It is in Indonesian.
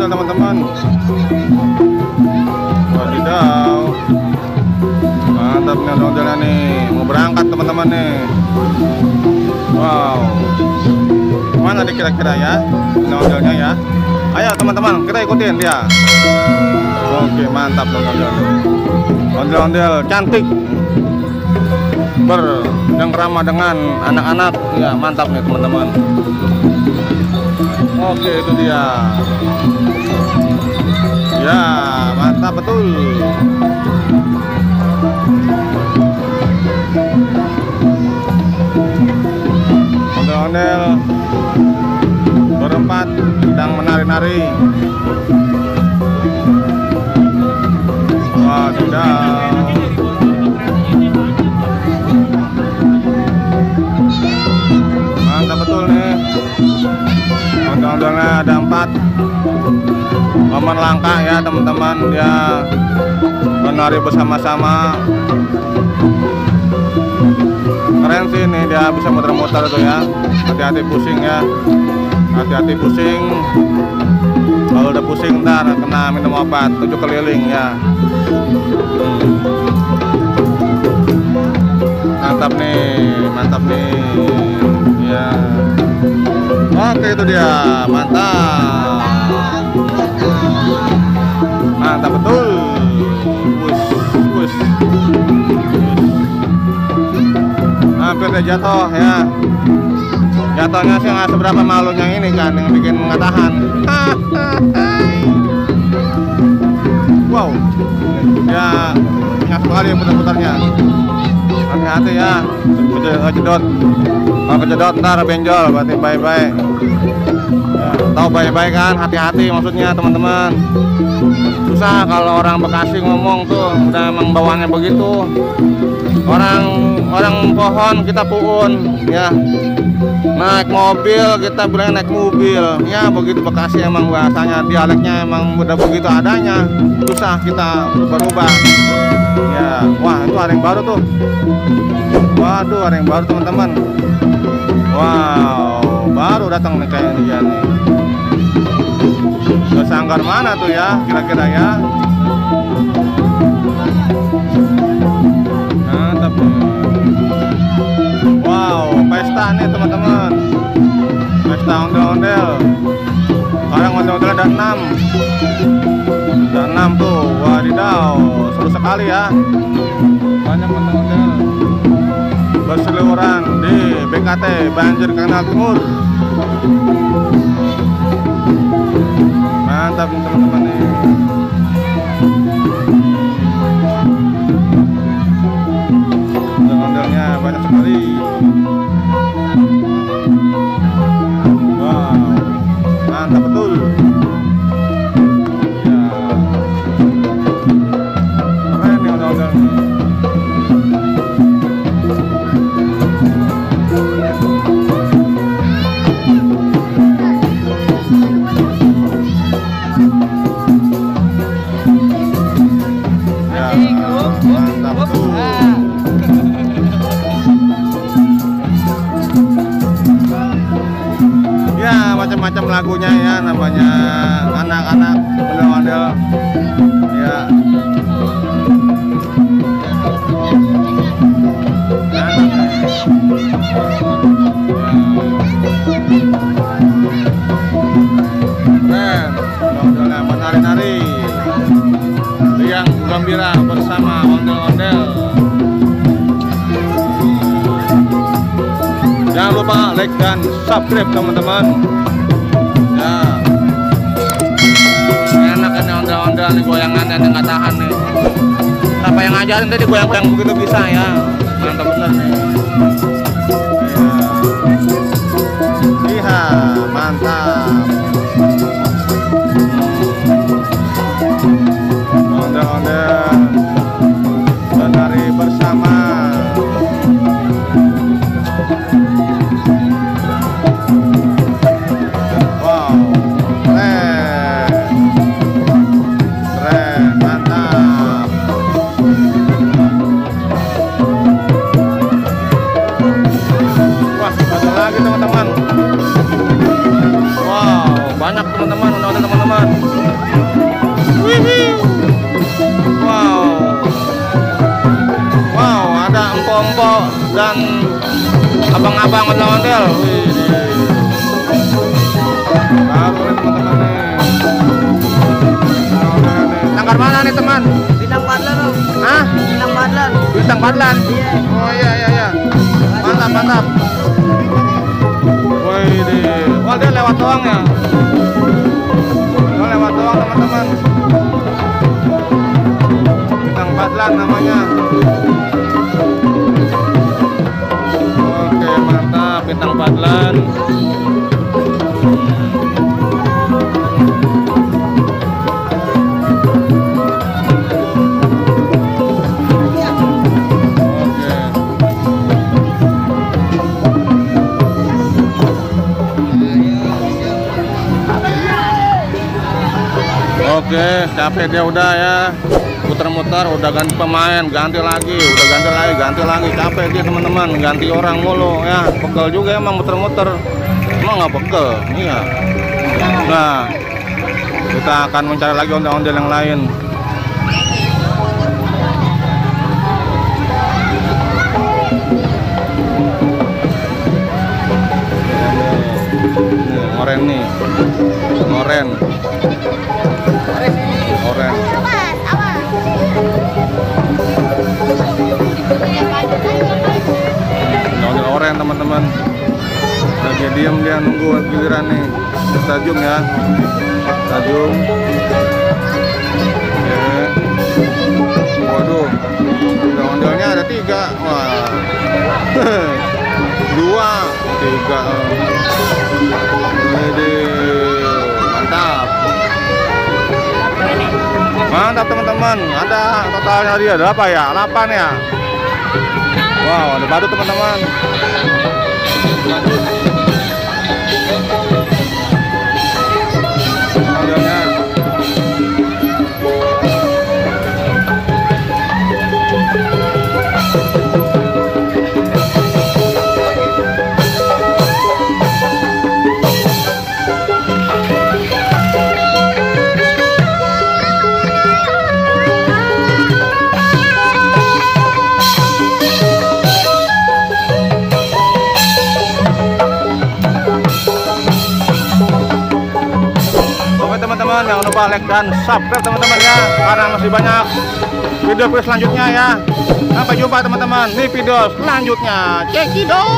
Teman-teman, wadidaw, mantap nih ondel-ondelnya nih, mau berangkat teman-teman nih. Wow, mana nih kira-kira ya ondel-ondelnya ya? Ayo teman-teman, kita ikutin dia. Oke, mantap ondel-ondel, ondel-ondel cantik, yang ramah dengan anak-anak, ya mantap nih teman-teman. Oke, itu dia. Ya, mantap betul. Ondel-ondel berempat sedang menari-nari. Wah, tidak. Mantap betul nih. Ondel-ondelnya ada 4. Momen langkah ya teman-teman, dia menari bersama-sama. Keren sih ini, dia bisa muter-muter tuh ya. Hati-hati pusing ya, hati-hati pusing. Kalau udah pusing ntar kena minum obat 7 keliling ya. Mantap nih ya. Oke, itu dia, mantap. Mantap betul. Wush. Hampir dia jatuh ya. Jatuhnya sih nggak seberapa, malunya ini kan yang bikin nggak tahan. Wow, ya ingat sekali putar-putarnya. Hati-hati ya, kejedot. Kalau kejedot ntar benjol, berarti bye-bye. Ya, tahu bye-bye kan? Hati-hati maksudnya teman-teman. Susah kalau orang Bekasi ngomong tuh, udah emang bawaannya begitu. Orang pohon kita puun ya. Naik mobil kita bilang naik mobil. Ya begitu Bekasi emang bahasanya, dialeknya emang udah begitu adanya. Susah kita berubah. Ya, wah itu ada yang baru tuh. Waduh, ada yang baru teman-teman. Wow, baru datang nih kayak dia nih. Ke sanggar mana tuh ya kira-kira ya? Mantap nih. Wow, pesta nih teman-teman. Pesta ondel-ondel. Sekarang ondel-ondel ada 6. Ada 6 tuh. Wadidaw, seru sekali ya. Banyak ondel-ondel berseliweran di BKT Banjir Kanal Timur. Mantap nih teman-teman nih. Ondel-ondelnya banyak sekali. Wow, mantap betul. Ya, keren nih ondel-ondel. Macam-macam lagunya ya, namanya anak-anak ondel-ondel ya. Keren, ondel-ondelnya menari-nari, riang gembira bersama ondel-ondel. Jangan lupa like dan subscribe teman-teman. Ya, enak ini ondel-ondel nih, goyangannya nggak tahan nih. Siapa yang ngajarin tadi goyang-goyang begitu bisa ya? Mantap bener nih. Iya, mantap. Ondel-ondel menari bersama. Wow, banyak teman-teman, ondel-ondel teman-teman. Wih. Wow. Wow, ada empok-empok dan abang-abang ondel-ondel. Wih. Baru nih teman-teman nih. Tanggal mana nih teman? Bintang Padlan, Om. Hah? Bintang Padlan. Bintang Padlan? Iya. Oh iya. Mantap. Wih deh. Wah, dia lewat doang ya? Oh, lewat doang teman-teman. Bintang Padlan namanya. Oke, mantap. Bintang Padlan. Oke, capek dia udah ya, muter-muter, udah ganti pemain, ganti lagi, capek dia teman-teman, ganti orang mulu ya, pegel juga emang muter-muter, emang nggak pegel, iya. Nah, kita akan mencari lagi ondel-ondel yang lain. Oren nih, oren. Ondel oren teman-teman. Lagi diem dia nunggu giliran nih. Stadium ya. Stadium. Oke. Waduh. Ondel-ondelnya ada 3. Wah. 2, 3. Ini mantap. Mantap teman-teman, ada totalnya dia ada apa ya? 8 ya. Wow, ada badut teman-teman. Modelnya. Jangan lupa like dan subscribe teman-teman ya, karena masih banyak video selanjutnya ya. Sampai jumpa teman-teman di video selanjutnya. Cekidot.